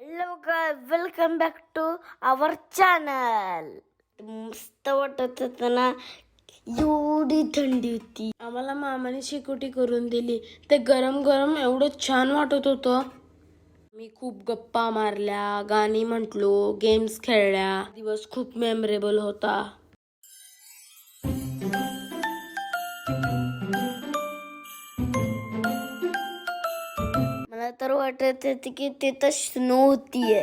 Hello guys, welcome back to our channel. मस्त वाटत होतं ना, एवढी थंडी होती. आम्हाला मामाने शेकोटी करून दिली. ते गरम गरम एवढं छान वाटत होतं. मी खूप गप्पा मारल्या, गाणी म्हटलो, गेम्स खेळल्या. दिवस खूप मेमरेबल होता. मला तर वाटत होती की तिथं स्नो होतीये.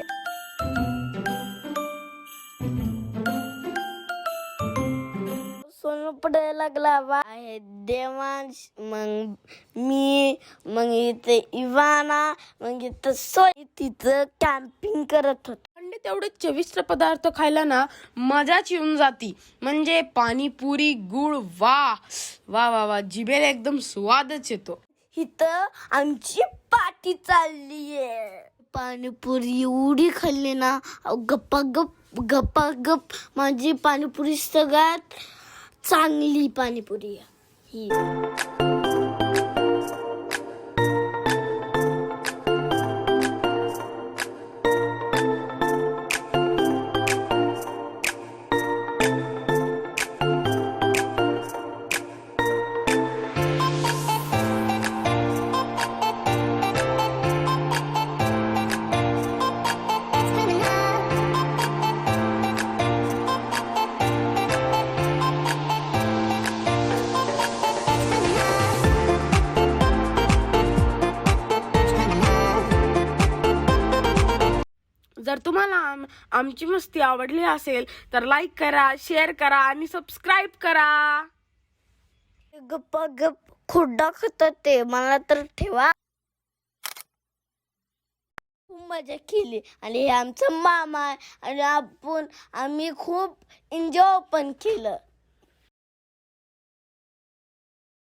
सोनं पडायला लागला आहे देवांश, मग इथे इवाना, मग इथं सोय, तिथं कॅम्पिंग करत होत. थंडी तेवढे चविष्ट पदार्थ खायला ना मजाच येऊन जाती. म्हणजे पाणीपुरी, गुळ, वा वा वा वा, जिभेला एकदम स्वादच येतो. इथं आमची पार्टी चाललीये. पाणीपुरी एवढी खाल्ली ना, गप्पा माझी पाणीपुरी सगळ्यात चांगली पाणीपुरी ही. जर तुम्हाला आमची मस्ती आवडली असेल तर लाईक करा, शेअर करा आणि सबस्क्राईब करा. गप्पा खोडा खातात ते, मला तर ठेवा. खूप मजा केली आणि हे आमचं मामा आहे आणि आम्ही खूप एन्जॉय पण केलं.